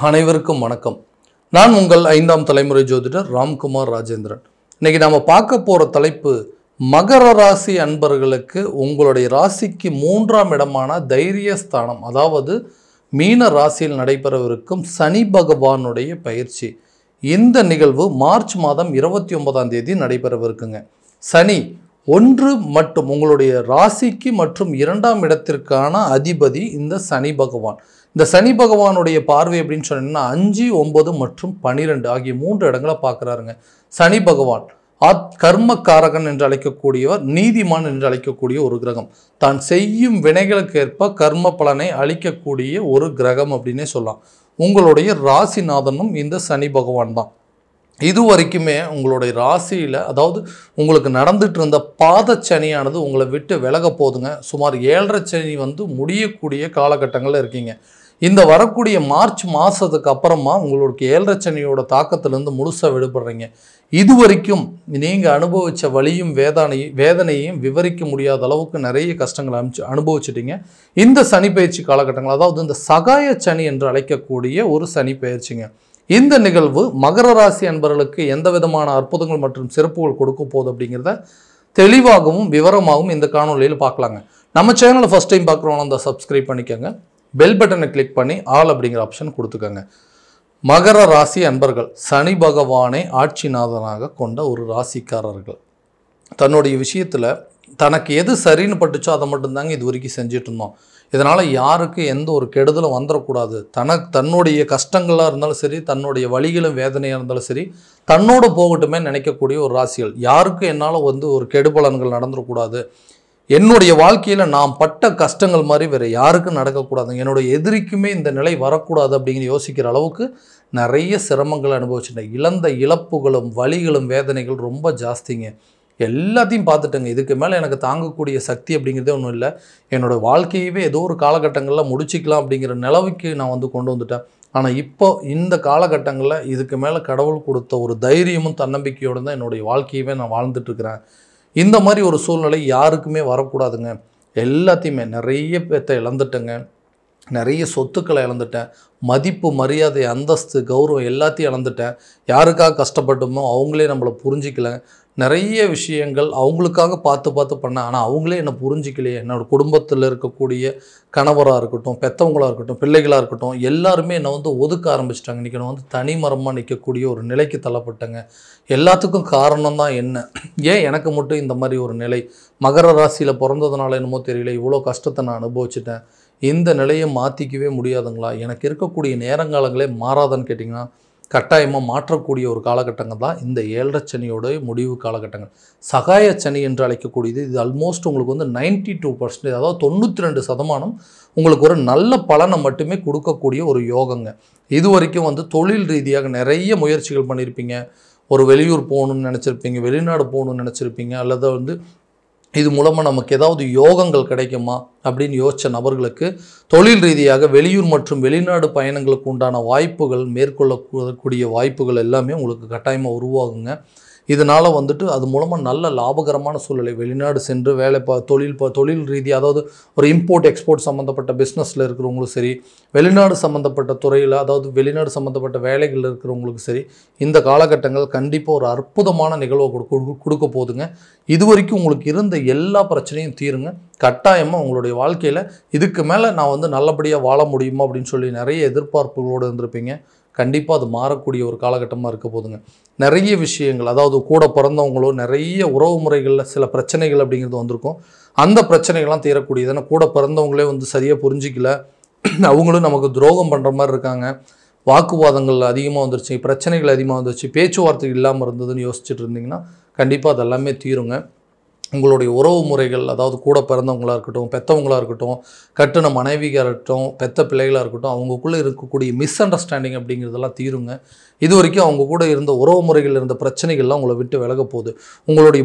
அனைவருக்கும் வணக்கம். நான் உங்கள் 5ஆம் தலைமுறை ஜோதிடர் ராம்குமார் ராஜேந்திரன். இன்னைக்கு நாம பார்க்க போற தலைப்பு மகர ராசி அன்பர்களுக்கு உங்களுடைய ராசிக்கு 3ஆம் இடமான தைரியஸ்தானம், அதாவது மீன ராசியில் நடைபெறவிருக்கும் சனி பகவானுடைய பயிற்சி. இந்த நிகழ்வு மார்ச் மாதம் 29ஆம் தேதி நடைபெறவிருக்குங்க. சனி 1 மற்றும் உங்களுடைய ராசிக்கு மற்றும் 2ஆம் இடத்திற்கான அதிபதி இந்த சனி பகவான். இந்த சனி பகவானுடைய பார்வை அப்படின்னு சொன்னீங்கன்னா 5, 9 மற்றும் 12 ஆகிய 3 இடங்களை பார்க்குறாருங்க. சனி பகவான் கர்மக்காரகன் என்று அழைக்கக்கூடியவர், நீதிமான் என்று அழைக்கக்கூடிய ஒரு கிரகம். தான் செய்யும் வினைகளுக்கு ஏற்ப கர்ம பலனை அளிக்கக்கூடிய ஒரு கிரகம் அப்படின்னே சொல்லலாம். உங்களுடைய ராசிநாதனும் இந்த சனி பகவான் தான். இது வரைக்குமே உங்களுடைய ராசியில், அதாவது உங்களுக்கு நடந்துட்டு இருந்த பாதச்சனியானது உங்களை விட்டு விலக போதுங்க. சுமார் 7.5 சனி முடியக்கூடிய காலகட்டங்களில் இருக்கீங்க. இந்த வரக்கூடிய மார்ச் மாதத்துக்கு அப்புறமா உங்களுக்கு 7.5 சனியோட தாக்கத்திலேருந்து முழுசாக விடுபடுறீங்க. இது வரைக்கும் நீங்கள் அனுபவித்த வலியும் வேதனையும் விவரிக்க முடியாத அளவுக்கு நிறைய கஷ்டங்களை அனுபவிச்சிட்டிங்க. இந்த சனி பயிற்சி காலகட்டங்கள், அதாவது இந்த சகாய சனி என்று அழைக்கக்கூடிய ஒரு சனி பயிற்சிங்க. இந்த நிகழ்வு மகர ராசி அன்பர்களுக்கு எந்த விதமான அற்புதங்கள் மற்றும் சிறப்புகள் கொடுக்க போகுது அப்படிங்கிறத தெளிவாகவும் விவரமாகவும் இந்த காணொலியில் பார்க்கலாங்க. நம்ம சேனலை ஃபஸ்ட் டைம் பார்க்குறவங்க அந்த சப்ஸ்கிரைப் பண்ணிக்கோங்க. பெல் பட்டனை கிளிக் பண்ணி ஆல் அப்படிங்கிற ஆப்ஷன் கொடுத்துக்கோங்க. மகர ராசி அன்பர்கள் சனி பகவானை ஆட்சிநாதனாக கொண்ட ஒரு ராசிக்காரர்கள். தன்னுடைய விஷயத்தில் தனக்கு எது சரின்னு பட்டுச்சோ அதை மட்டும்தாங்க இது வரைக்கும் செஞ்சுட்டு இருந்தோம். இதனால் யாருக்கு எந்த ஒரு கெடுதலும் வந்துடக்கூடாது. தன்னுடைய கஷ்டங்களாக இருந்தாலும் சரி, தன்னுடைய வலிகளும் வேதனையாக இருந்தாலும் சரி, தன்னோட போகட்டுமே நினைக்கக்கூடிய ஒரு ராசிகள். யாருக்கும் என்னால் ஒரு கெடுபலன்கள் நடந்துடக்கூடாது, என்னுடைய வாழ்க்கையில் நான் பட்ட கஷ்டங்கள் மாதிரி வேறு யாருக்கும் நடக்கக்கூடாது, என்னுடைய எதிரிக்குமே இந்த நிலை வரக்கூடாது அப்படிங்கிற யோசிக்கிற அளவுக்கு நிறைய சிரமங்களை அனுபவிச்சுட்டேன். இழந்த இழப்புகளும் வலிகளும் வேதனைகள் ரொம்ப ஜாஸ்திங்க. எல்லாத்தையும் பார்த்துட்டேங்க. இதுக்கு மேலே எனக்கு தாங்கக்கூடிய சக்தி அப்படிங்கிறதே ஒன்றும் இல்லை. என்னோடய வாழ்க்கையவே ஏதோ ஒரு காலகட்டங்களில் முடிச்சிக்கலாம் அப்படிங்கிற நிலவுக்கு நான் கொண்டு வந்துட்டேன். ஆனால் இப்போ இந்த காலகட்டங்களில் இதுக்கு மேலே கடவுள் கொடுத்த ஒரு தைரியமும் தன்னம்பிக்கையோடு தான் என்னுடைய வாழ்க்கையவே நான் வாழ்ந்துட்டுருக்கிறேன். இந்த மாதிரி ஒரு சூழ்நிலை யாருக்குமே வரக்கூடாதுங்க. எல்லாத்தையுமே நிறைய பேர்த்த இழந்துட்டேங்க. நிறைய சொத்துக்களை இழந்துட்டேன். மதிப்பு, மரியாதை, அந்தஸ்து, கௌரவம் எல்லாத்தையும் இழந்துட்டேன். யாருக்காக கஷ்டப்பட்டோமோ அவங்களே நம்மளை புரிஞ்சிக்கல. நிறைய விஷயங்கள் அவங்களுக்காக பார்த்து பண்ணேன். ஆனால் அவங்களே என்னை புரிஞ்சிக்கலையே. என்னோடய குடும்பத்தில் இருக்கக்கூடிய கணவராக இருக்கட்டும், பெற்றவங்களாக இருக்கட்டும், பிள்ளைகளாக இருக்கட்டும், எல்லாருமே என்னை ஒதுக்க ஆரம்பிச்சிட்டாங்க. இன்றைக்கி நான் தனிமரமாக நிற்கக்கூடிய ஒரு நிலைக்கு தள்ளப்பட்டேங்க. எல்லாத்துக்கும் காரணம் தான் என்ன, ஏன் எனக்கு மட்டும் இந்த மாதிரி ஒரு நிலை? மகர ராசியில் பிறந்ததுனால என்னமோ தெரியல, இவ்வளோ கஷ்டத்தை நான் அனுபவிச்சிட்டேன். இந்த நிலையை மாற்றிக்கவே முடியாதுங்களா? எனக்கு இருக்கக்கூடிய நேரங்காலங்களே மாறாதான்னு கேட்டிங்கன்னா கட்டாயமாக மாற்றக்கூடிய ஒரு காலகட்டங்கள் தான் இந்த 7.5 சனியோட முடிவு காலகட்டங்கள். சகாய சனி என்று அழைக்கக்கூடியது இது ஆல்மோஸ்ட் உங்களுக்கு 92%, அதாவது 92% உங்களுக்கு ஒரு நல்ல பலனை மட்டுமே கொடுக்கக்கூடிய ஒரு யோகங்க. இது வரைக்கும் தொழில் ரீதியாக நிறைய முயற்சிகள் பண்ணியிருப்பீங்க. ஒரு வெளியூர் போகணுன்னு நினச்சிருப்பீங்க, வெளிநாடு போகணுன்னு நினச்சிருப்பீங்க, அல்லது இது மூலமாக நமக்கு ஏதாவது யோகங்கள் கிடைக்குமா அப்படின்னு யோசித்த நபர்களுக்கு தொழில் ரீதியாக வெளியூர் மற்றும் வெளிநாடு பயணங்களுக்கு உண்டான வாய்ப்புகள், மேற்கொள்ளக்கூடிய வாய்ப்புகள் எல்லாமே உங்களுக்கு கட்டாயமாக உருவாகுங்க. இதனால் அது மூலமாக நல்ல லாபகரமான சூழ்நிலை, வெளிநாடு சென்று வேலை தொழில் ரீதியாக, அதாவது ஒரு இம்போர்ட் எக்ஸ்போர்ட் சம்மந்தப்பட்ட பிஸ்னஸில் இருக்கிறவங்களும் சரி, வெளிநாடு சம்மந்தப்பட்ட துறையில், அதாவது வெளிநாடு சம்மந்தப்பட்ட வேலைகளில் இருக்கிறவங்களுக்கு சரி, இந்த காலகட்டங்கள் கண்டிப்பாக ஒரு அற்புதமான நிகழ்வை கொடுக்க போகுதுங்க. இது வரைக்கும் உங்களுக்கு இருந்த எல்லா பிரச்சனையும் தீருங்க. கட்டாயமாக உங்களுடைய வாழ்க்கையில் இதுக்கு மேலே நான் நல்லபடியாக வாழ முடியுமா அப்படின்னு சொல்லி நிறைய எதிர்பார்ப்புகளோடு இருந்திருப்பீங்க. கண்டிப்பாக அது மாறக்கூடிய ஒரு காலகட்டமாக இருக்க போதுங்க. நிறைய விஷயங்கள், அதாவது கூட பிறந்தவங்களோ நிறைய உறவு முறைகளில் சில பிரச்சனைகள் அப்படிங்கிறது வந்திருக்கும். அந்த பிரச்சனைகள்லாம் தீரக்கூடியது. ஏன்னா கூட பிறந்தவங்களே சரியாக புரிஞ்சிக்கல, அவங்களும் நமக்கு துரோகம் பண்ணுற மாதிரி இருக்காங்க, வாக்குவாதங்கள் அதிகமாக வந்துருச்சு, பிரச்சனைகள் அதிகமாக வந்துருச்சு, பேச்சுவார்த்தை இல்லாமல் இருந்ததுன்னு யோசிச்சுட்டு இருந்தீங்கன்னா கண்டிப்பாக அது எல்லாமே தீருங்க. உங்களுடைய உறவு முறைகள், அதாவது கூட பிறந்தவங்களாக இருக்கட்டும், பெற்றவங்களாக இருக்கட்டும், கட்டுன மனைவியாக இருக்கட்டும், பெற்ற பிள்ளைகளாக இருக்கட்டும், அவங்களுக்குள்ளே இருக்கக்கூடிய மிஸ் அண்டர்ஸ்டாண்டிங் அப்படிங்கிறதெல்லாம் தீருங்க. இது வரைக்கும் அவங்க கூட இருந்த உறவு முறைகள் இருந்த பிரச்சனைகள்லாம் உங்களை விட்டு விலக போகுது. உங்களுடைய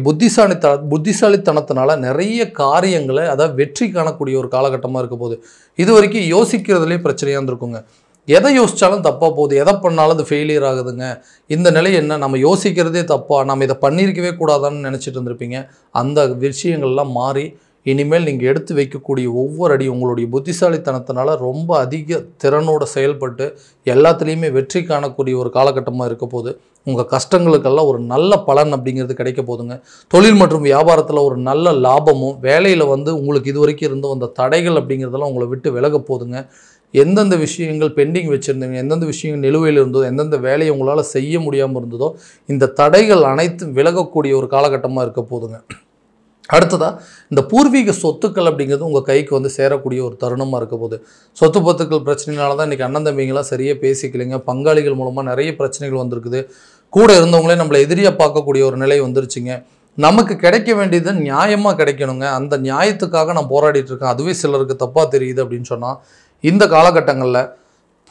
புத்திசாலித்தனத்தினால நிறைய காரியங்களை, அதாவது வெற்றி காணக்கூடிய ஒரு காலகட்டமாக இருக்க போகுது. இது வரைக்கும் யோசிக்கிறதுலேயே பிரச்சனையாக இருந்திருக்குங்க. எதை யோசித்தாலும் தப்பாக போகுது, எதை பண்ணாலும் அது ஃபெயிலியர் ஆகுதுங்க. இந்த நிலை என்ன, நம்ம யோசிக்கிறதே தப்பா, நம்ம இதை பண்ணியிருக்கவே கூடாதான்னு நினச்சிட்டு இருந்திருப்பீங்க. அந்த விஷயங்கள்லாம் மாறி இனிமேல் நீங்கள் எடுத்து வைக்கக்கூடிய ஒவ்வொரு அடி உங்களுடைய புத்திசாலித்தனத்தினால ரொம்ப அதிக திறனோட செயல்பட்டு எல்லாத்துலேயுமே வெற்றி காணக்கூடிய ஒரு காலகட்டமாக இருக்க போது. உங்கள் கஷ்டங்களுக்கெல்லாம் ஒரு நல்ல பலன் அப்படிங்கிறது கிடைக்க போதுங்க. தொழில் மற்றும் வியாபாரத்தில் ஒரு நல்ல லாபமும், வேலையில் உங்களுக்கு இது வரைக்கும் இருந்து வந்த தடைகள் அப்படிங்கிறதெல்லாம் உங்களை விட்டு விலக போதுங்க. எந்தெந்த விஷயங்கள் பெண்டிங் வச்சுருந்தீங்க, எந்தெந்த விஷயங்கள் நிலுவையில் இருந்ததோ, எந்தெந்த வேலையை உங்களால் செய்ய முடியாமல் இருந்ததோ, இந்த தடைகள் அனைத்தும் விலகக்கூடிய ஒரு காலகட்டமாக இருக்க போதுங்க. அடுத்ததாக இந்த பூர்வீக சொத்துக்கள் அப்படிங்கிறது உங்கள் கைக்கு சேரக்கூடிய ஒரு தருணமாக இருக்க போது. சொத்து பத்துக்கள் பிரச்சனைனால தான் இன்றைக்கி அண்ணன் தம்பிங்களாம் சரியாக பேசிக்கலைங்க. பங்காளிகள் மூலமாக நிறைய பிரச்சனைகள் வந்திருக்குது. கூட இருந்தவங்களே நம்மளை எதிரியாக பார்க்கக்கூடிய ஒரு நிலை வந்துருச்சுங்க. நமக்கு கிடைக்க வேண்டியது நியாயமாக கிடைக்கணுங்க. அந்த நியாயத்துக்காக நான் போராடிட்டு இருக்கேன், அதுவே சிலருக்கு தப்பாக தெரியுது அப்படின்னு சொன்னால், இந்த காலகட்டங்களில்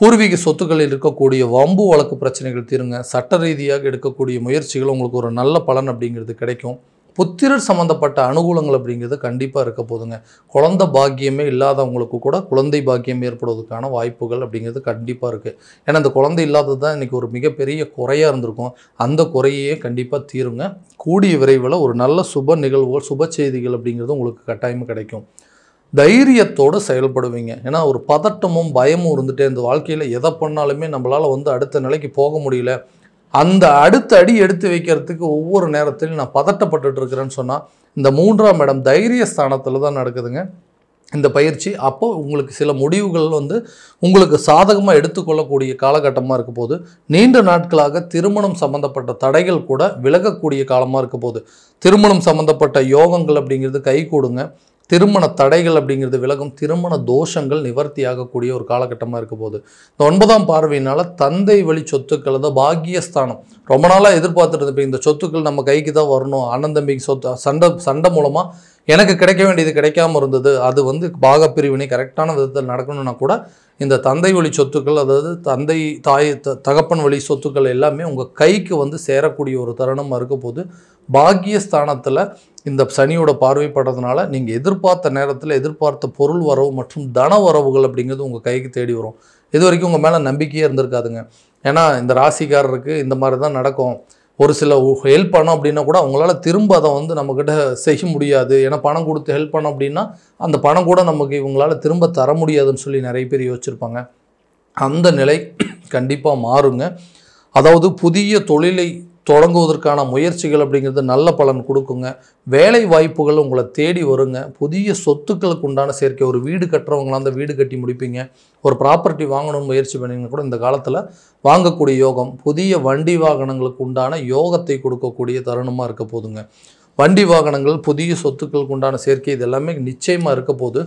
பூர்வீக சொத்துக்களில் இருக்கக்கூடிய வம்பு வழக்கு பிரச்சனைகள் தீருங்க. சட்ட ரீதியாக எடுக்கக்கூடிய முயற்சிகள் உங்களுக்கு ஒரு நல்ல பலன் அப்படிங்கிறது கிடைக்கும். புத்திரர் சம்மந்தப்பட்ட அனுகூலங்கள் அப்படிங்கிறது கண்டிப்பாக இருக்க போதுங்க. குழந்தை பாக்கியமே இல்லாதவங்களுக்கு கூட குழந்தை பாக்கியம் ஏற்படுவதற்கான வாய்ப்புகள் அப்படிங்கிறது கண்டிப்பாக இருக்குது. ஏன்னா அந்த குழந்தை இல்லாதது தான் இன்றைக்கி ஒரு மிகப்பெரிய குறையாக இருந்திருக்கும். அந்த குறையே கண்டிப்பாக தீருங்க. கூடிய விரைவில் ஒரு நல்ல சுப நிகழ்வுகள், சுப செய்திகள் அப்படிங்கிறது உங்களுக்கு கட்டாயமாக கிடைக்கும். தைரியத்தோடு செயல்படுவீங்க. ஏன்னா ஒரு பதட்டமும் பயமும் இருந்துகிட்டே இந்த வாழ்க்கையில் எதை பண்ணாலுமே நம்மளால் அடுத்த நிலைக்கு போக முடியல, அந்த அடுத்த அடி எடுத்து வைக்கிறதுக்கு ஒவ்வொரு நேரத்திலும் நான் பதட்டப்பட்டுட்டு இருக்கிறேன்னு சொன்னால், இந்த 3ஆம் இடம் தைரிய ஸ்தானத்தில் தான் நடக்குதுங்க இந்த பயிற்சி. அப்போ உங்களுக்கு சில முடிவுகள் உங்களுக்கு சாதகமாக எடுத்துக்கொள்ளக்கூடிய காலகட்டமாக இருக்க போது. நீண்ட நாட்களாக திருமணம் சம்மந்தப்பட்ட தடைகள் கூட விலகக்கூடிய காலமாக இருக்க போது. திருமணம் சம்மந்தப்பட்ட யோகங்கள் அப்படிங்கிறது கை கூடுங்க. திருமண தடைகள் அப்படிங்கிறது விலகும். திருமண தோஷங்கள் நிவர்த்தி ஆகக்கூடிய ஒரு காலகட்டமாக இருக்க போது. இந்த 9ஆம் பார்வையினால் தந்தை வழி சொத்துக்கள், அதாவது பாக்கியஸ்தானம், ரொம்ப நாளாக எதிர்பார்த்துட்டு இருந்தப்போ இந்த சொத்துக்கள் நம்ம கைக்கு தான் வரணும், அண்ணன் தம்பிக்கு சொத்து சண்டை மூலமாக எனக்கு கிடைக்க வேண்டியது கிடைக்காம இருந்தது, அது பாகப்பிரிவினை கரெக்டான விதத்தில் நடக்கணும்னா கூட இந்த தந்தை வழி சொத்துக்கள், அதாவது தந்தை தாய் தகப்பன் வழி சொத்துக்கள் எல்லாமே உங்கள் கைக்கு சேரக்கூடிய ஒரு தருணமாக இருக்க போது. பாக்கியஸ்தானத்தில் இந்த சனியோட பார்வைப்படுறதுனால நீங்கள் எதிர்பார்த்த நேரத்தில் எதிர்பார்த்த பொருள் வரவு மற்றும் தன வரவுகள் அப்படிங்கிறது உங்கள் கைக்கு தேடி வரும். இது வரைக்கும் உங்கள் மேலே நம்பிக்கையே இருந்திருக்காதுங்க. ஏன்னா இந்த ராசிக்காரருக்கு இந்த மாதிரி தான் நடக்கும். ஒரு சில ஹெல்ப் பண்ணோம் அப்படின்னா கூட அவங்களால திரும்ப அதை நம்மக்கிட்ட செய்ய முடியாது. ஏன்னா பணம் கொடுத்து ஹெல்ப் பண்ணோம் அப்படின்னா அந்த பணம் கூட நமக்கு இவங்களால திரும்ப தர முடியாதுன்னு சொல்லி நிறைய பேர் யோசிச்சிருப்பாங்க. அந்த நிலை கண்டிப்பாக மாறுங்க. அதாவது புதிய தொழிலை தொடங்குவதற்கான முயற்சிகள் அப்படிங்கிறது நல்ல பலன் கொடுக்குங்க. வேலை வாய்ப்புகள் உங்களை தேடி வருங்க. புதிய சொத்துக்களுக்கு உண்டான சேர்க்கை, ஒரு வீடு கட்டுறவங்களாம் அந்த வீடு கட்டி முடிப்பீங்க. ஒரு ப்ராப்பர்ட்டி வாங்கணும்னு முயற்சி பண்ணிங்கன்னா கூட இந்த காலத்தில் வாங்கக்கூடிய யோகம், புதிய வண்டி வாகனங்களுக்கு உண்டான யோகத்தை கொடுக்கக்கூடிய தருணமாக இருக்க போதுங்க. வண்டி வாகனங்கள், புதிய சொத்துக்களுக்கு உண்டான சேர்க்கை, இது எல்லாமே நிச்சயமாக இருக்க போது.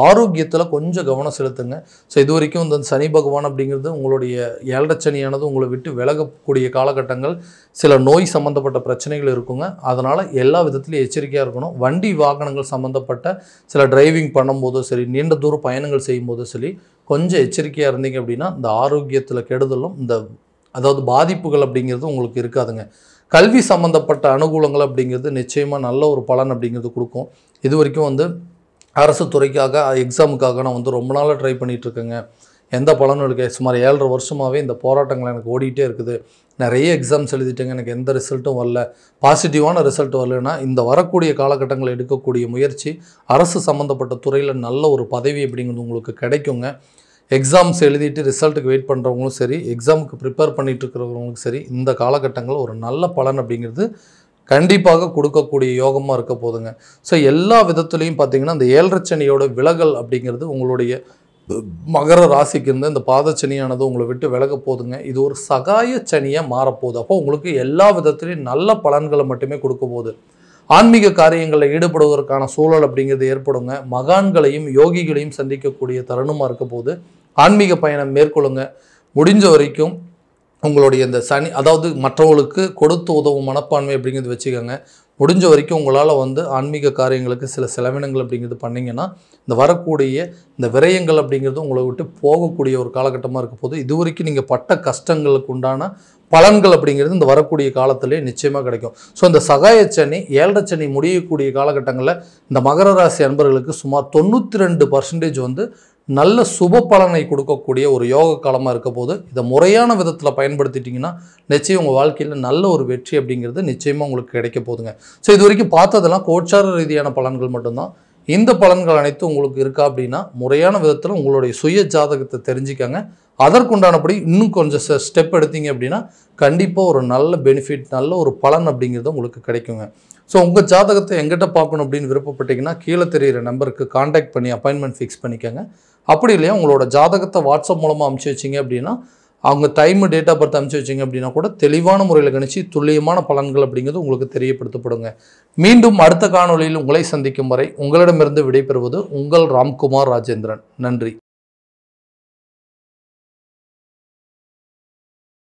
ஆரோக்கியத்தில் கொஞ்சம் கவனம் செலுத்துங்க. ஸோ இது வரைக்கும் இந்த சனி பகவான் அப்படிங்கிறது உங்களுடைய 7.5 சனியானது உங்களை விட்டு விலகக்கூடிய காலகட்டங்கள், சில நோய் சம்மந்தப்பட்ட பிரச்சனைகள் இருக்குங்க. அதனால் எல்லா விதத்துலையும் எச்சரிக்கையாக இருக்கணும். வண்டி வாகனங்கள் சம்மந்தப்பட்ட சில டிரைவிங் பண்ணும்போதோ சரி, நீண்ட தூர பயணங்கள் செய்யும்போதோ சரி, கொஞ்சம் எச்சரிக்கையாக இருந்தீங்க அப்படின்னா இந்த ஆரோக்கியத்தில் கெடுதலும் அதாவது பாதிப்புகள் அப்படிங்கிறது உங்களுக்கு இருக்காதுங்க. கல்வி சம்மந்தப்பட்ட அனுகூலங்கள் அப்படிங்கிறது நிச்சயமாக நல்ல ஒரு பலன் அப்படிங்கிறது கொடுக்கும். இது வரைக்கும் அரசு துறைக்காக எக்ஸாமுக்காக நான் ரொம்ப நாளாக ட்ரை பண்ணிகிட்ருக்கேங்க, எந்த பலனும் இருக்குது. சுமார் 7.5 வருஷமாகவே இந்த போராட்டங்கள் எனக்கு ஓடிட்டே இருக்குது. நிறைய எக்ஸாம்ஸ் எழுதிட்டேங்க, எனக்கு எந்த ரிசல்ட்டும் வரல, பாசிட்டிவான ரிசல்ட் வரலன்னா இந்த வரக்கூடிய காலகட்டங்களை எடுக்கக்கூடிய முயற்சி அரசு சம்மந்தப்பட்ட துறையில் நல்ல ஒரு பதவி அப்படிங்கிறது உங்களுக்கு கிடைக்குங்க. எக்ஸாம்ஸ் எழுதிட்டு ரிசல்ட்டுக்கு வெயிட் பண்ணுறவங்களும் சரி, எக்ஸாமுக்கு ப்ரிப்பேர் பண்ணிகிட்டு இருக்கிறவங்களும் சரி, இந்த காலகட்டங்களில் ஒரு நல்ல பலன் அப்படிங்கிறது கண்டிப்பாக கொடுக்கக்கூடிய யோகமாக இருக்க போதுங்க. ஸோ எல்லா விதத்துலேயும் பார்த்திங்கன்னா இந்த 7.5 சனியோட விலகல் அப்படிங்கிறது உங்களுடைய மகர ராசிக்கு இந்த பாதச்சனியானது உங்களை விட்டு விலக போதுங்க. இது ஒரு சகாய சனியாக மாறப்போகுது. அப்போ உங்களுக்கு எல்லா விதத்துலேயும் நல்ல பலன்களை மட்டுமே கொடுக்க போகுது. ஆன்மீக காரியங்களில் ஈடுபடுவதற்கான சூழல் அப்படிங்கிறது ஏற்படுங்க. மகான்களையும் யோகிகளையும் சந்திக்கக்கூடிய தருணமாக இருக்க போது. ஆன்மீக பயணம் மேற்கொள்ளுங்க. முடிஞ்ச வரைக்கும் உங்களுடைய இந்த சனி, அதாவது மற்றவங்களுக்கு கொடுத்து உதவும் மனப்பான்மை அப்படிங்கிறது வச்சுக்கோங்க. முடிஞ்ச வரைக்கும் உங்களால் ஆன்மீக காரியங்களுக்கு சில செலவினங்கள் அப்படிங்கிறது பண்ணிங்கன்னா இந்த வரக்கூடிய இந்த விரயங்கள் அப்படிங்கிறது உங்களை விட்டு போகக்கூடிய ஒரு காலகட்டமாக இருக்க போது. இது வரைக்கும் நீங்கள் பட்ட கஷ்டங்களுக்கு உண்டான பலன்கள் அப்படிங்கிறது இந்த வரக்கூடிய காலத்திலே நிச்சயமாக கிடைக்கும். ஸோ இந்த சகாய சனி 7.5 சனி முடியக்கூடிய காலகட்டங்களில் இந்த மகர ராசி அன்பர்களுக்கு சுமார் 92% நல்ல சுப பலனை கொடுக்கக்கூடிய ஒரு யோக காலமாக இருக்க போது. இதை முறையான விதத்தில் பயன்படுத்திட்டிங்கன்னா நிச்சயம் உங்கள் வாழ்க்கையில் நல்ல ஒரு வெற்றி அப்படிங்கிறது நிச்சயமாக உங்களுக்கு கிடைக்க போதுங்க. ஸோ இது வரைக்கும் பார்த்ததெல்லாம் கோச்சார ரீதியான பலன்கள் மட்டும்தான். இந்த பலன்கள் அனைத்தும் உங்களுக்கு இருக்கா அப்படின்னா முறையான விதத்தில் உங்களுடைய சுய ஜாதகத்தை தெரிஞ்சுக்கங்க. அதற்குண்டானபடி இன்னும் கொஞ்சம் ஸ்டெப் எடுத்தீங்க அப்படின்னா கண்டிப்பாக ஒரு நல்ல பெனிஃபிட், நல்ல ஒரு பலன் அப்படிங்கிறது உங்களுக்கு கிடைக்குங்க. ஸோ உங்கள் ஜாதகத்தை எங்கிட்ட பார்க்கணும் அப்படின்னு விருப்பப்பட்டீங்கன்னா கீழே தெரிகிற நம்பருக்கு காண்டாக்ட் பண்ணி அப்பாயின்மெண்ட் ஃபிக்ஸ் பண்ணிக்கோங்க. அப்படி இல்லையா உங்களோட ஜாதகத்தை வாட்ஸ்அப் மூலமாக அனுப்பிச்சி வச்சிங்க அப்படின்னா அவங்க டைமு டேட் ஆஃப் பர்த் அனுப்பிச்சி வச்சிங்க அப்படின்னா கூட தெளிவான முறையில் கணிச்சு துல்லியமான பலன்கள் அப்படிங்கிறது உங்களுக்கு தெரியப்படுத்தப்படுங்க. மீண்டும் அடுத்த காணொளியில் உங்களை சந்திக்கும் வரை உங்களிடமிருந்து விடைபெறுவது உங்கள் ராம்குமார் ராஜேந்திரன். நன்றி.